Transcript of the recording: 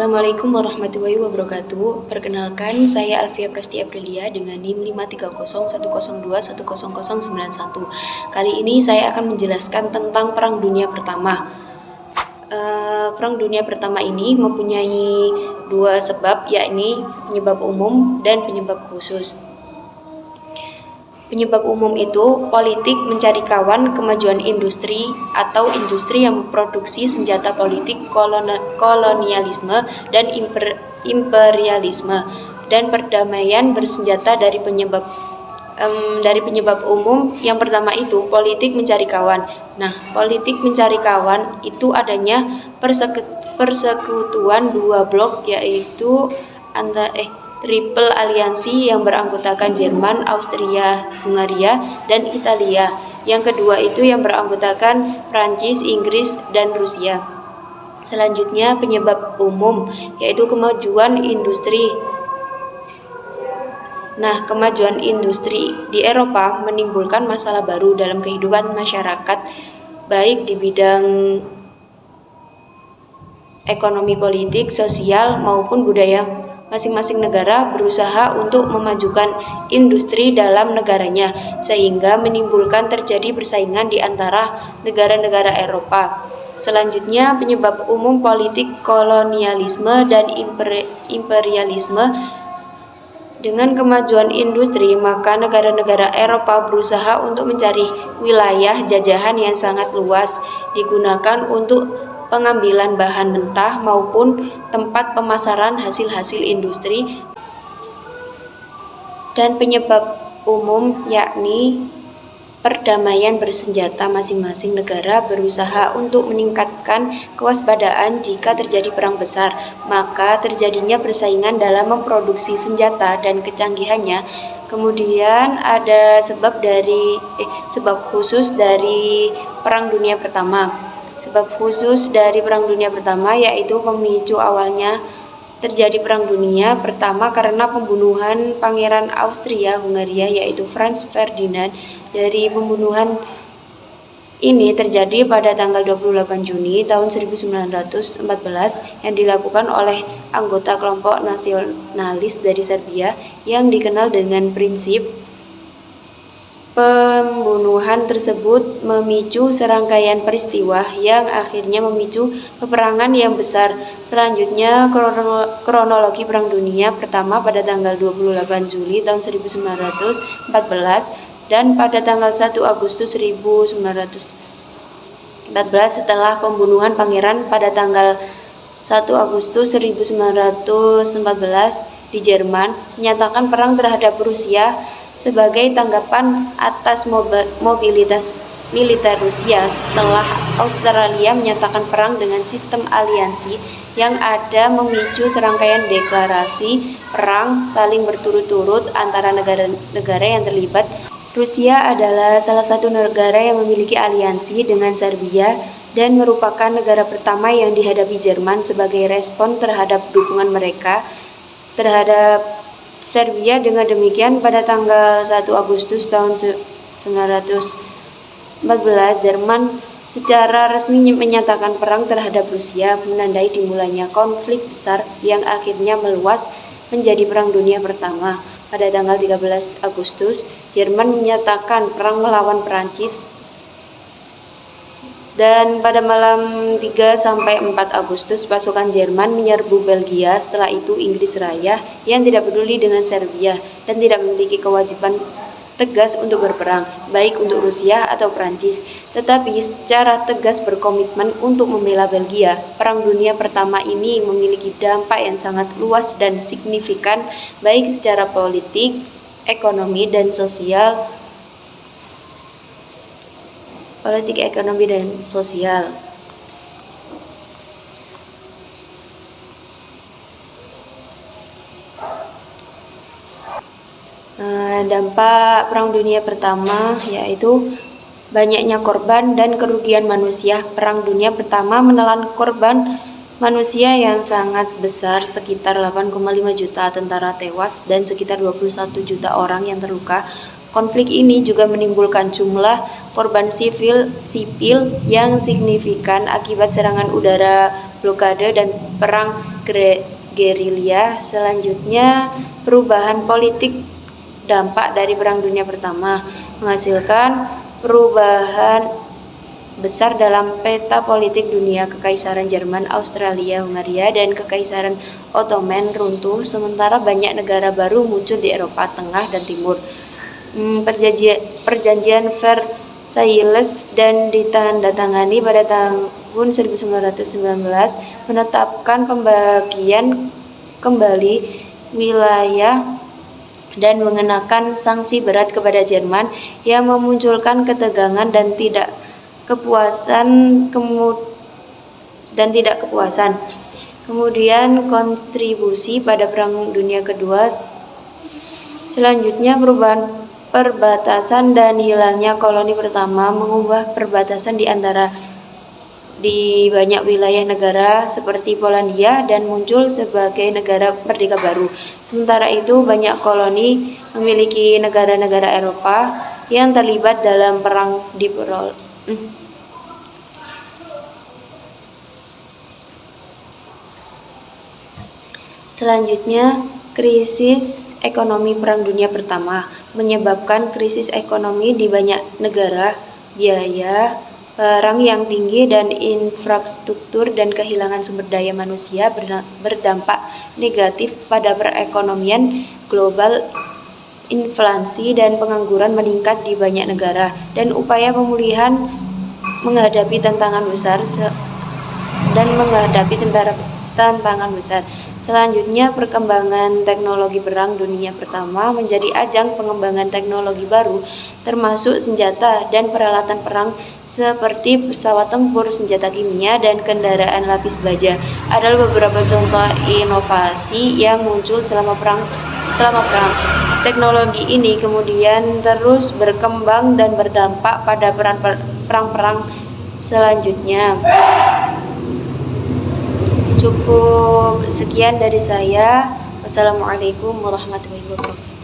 Assalamualaikum warahmatullahi wabarakatuh. Perkenalkan, saya Alfia Presti Aprilia dengan NIM 53010021091. Kali ini saya akan menjelaskan tentang Perang Dunia Pertama. Perang Dunia Pertama ini mempunyai dua sebab, yakni penyebab umum dan penyebab khusus. Penyebab umum itu politik mencari kawan, kemajuan industri atau industri yang memproduksi senjata politik, kolonialisme dan imperialisme, dan perdamaian bersenjata dari penyebab umum. Yang pertama itu politik mencari kawan. Nah, politik mencari kawan itu adanya persekutuan dua blok, yaitu Triple Aliansi yang beranggotakan Jerman, Austria, Hungaria, dan Italia. Yang kedua itu yang beranggotakan Prancis, Inggris, dan Rusia. Selanjutnya penyebab umum, yaitu kemajuan industri. Nah, kemajuan industri di Eropa menimbulkan masalah baru dalam kehidupan masyarakat, baik di bidang ekonomi, politik, sosial, maupun budaya. Masing-masing negara berusaha untuk memajukan industri dalam negaranya, sehingga menimbulkan terjadi persaingan di antara negara-negara Eropa. Selanjutnya, penyebab umum politik kolonialisme dan imperialisme. Dengan kemajuan industri, maka negara-negara Eropa berusaha untuk mencari wilayah jajahan yang sangat luas, digunakan untuk pengambilan bahan mentah maupun tempat pemasaran hasil-hasil industri. Dan penyebab umum yakni perdamaian bersenjata. Masing-masing negara berusaha untuk meningkatkan kewaspadaan jika terjadi perang besar, maka terjadinya persaingan dalam memproduksi senjata dan kecanggihannya. Kemudian ada sebab khusus dari Perang Dunia Pertama. Sebab khusus dari Perang Dunia Pertama yaitu pemicu awalnya terjadi Perang Dunia Pertama karena pembunuhan Pangeran Austria Hungaria, yaitu Franz Ferdinand. Dari pembunuhan ini terjadi pada tanggal 28 Juni tahun 1914 yang dilakukan oleh anggota kelompok nasionalis dari Serbia yang dikenal dengan prinsip. Pembunuhan tersebut memicu serangkaian peristiwa yang akhirnya memicu peperangan yang besar. Selanjutnya, kronologi Perang Dunia Pertama pada tanggal 28 Juli tahun 1914 dan pada tanggal 1 Agustus 1914 setelah pembunuhan pangeran pada tanggal 1 Agustus 1914 di Jerman menyatakan perang terhadap Rusia sebagai tanggapan atas mobilitas militer Rusia setelah Australia menyatakan perang dengan sistem aliansi yang ada, memicu serangkaian deklarasi perang saling berturut-turut antara negara-negara yang terlibat. Rusia adalah salah satu negara yang memiliki aliansi dengan Serbia dan merupakan negara pertama yang dihadapi Jerman sebagai respon terhadap dukungan mereka terhadap Serbia. Dengan demikian, pada tanggal 1 Agustus tahun 1914, Jerman secara resmi menyatakan perang terhadap Rusia, menandai dimulainya konflik besar yang akhirnya meluas menjadi Perang Dunia Pertama. Pada tanggal 13 Agustus, Jerman menyatakan perang melawan Perancis. Dan pada malam 3-4 Agustus, pasukan Jerman menyerbu Belgia. Setelah itu, Inggris Raya yang tidak peduli dengan Serbia dan tidak memiliki kewajiban tegas untuk berperang, baik untuk Rusia atau Prancis, tetapi secara tegas berkomitmen untuk membela Belgia. Perang Dunia Pertama ini memiliki dampak yang sangat luas dan signifikan, baik secara politik, ekonomi, dan sosial. Dampak Perang Dunia Pertama yaitu banyaknya korban dan kerugian manusia. Perang Dunia Pertama menelan korban manusia yang sangat besar, sekitar 8,5 juta tentara tewas dan sekitar 21 juta orang yang terluka. Konflik ini juga menimbulkan jumlah korban sipil yang signifikan akibat serangan udara, blokade, dan perang gerilya. Selanjutnya, perubahan politik dampak dari Perang Dunia Pertama menghasilkan perubahan besar dalam peta politik dunia. Kekaisaran Jerman, Australia, Hungaria, dan Kekaisaran Ottoman runtuh, sementara banyak negara baru muncul di Eropa Tengah dan Timur. Perjanjian Versailles dan ditandatangani pada tahun 1919 menetapkan pembagian kembali wilayah dan mengenakan sanksi berat kepada Jerman yang memunculkan ketegangan dan tidak kepuasan. Kemudian kontribusi pada Perang Dunia Kedua. Selanjutnya, perubahan perbatasan dan hilangnya koloni pertama mengubah perbatasan di banyak wilayah negara seperti Polandia dan muncul sebagai negara merdeka baru. Sementara itu, banyak koloni memiliki negara-negara Eropa yang terlibat dalam perang Selanjutnya, krisis ekonomi Perang Dunia Pertama menyebabkan krisis ekonomi di banyak negara. Biaya perang yang tinggi dan infrastruktur dan kehilangan sumber daya manusia berdampak negatif pada perekonomian global. Inflasi dan pengangguran meningkat di banyak negara, dan upaya pemulihan menghadapi tantangan besar. Selanjutnya, perkembangan teknologi Perang Dunia Pertama menjadi ajang pengembangan teknologi baru, termasuk senjata dan peralatan perang seperti pesawat tempur, senjata kimia, dan kendaraan lapis baja. Adalah beberapa contoh inovasi yang muncul selama perang. Teknologi ini kemudian terus berkembang dan berdampak pada perang-perang selanjutnya. Cukup sekian dari saya. Wassalamualaikum warahmatullahi wabarakatuh.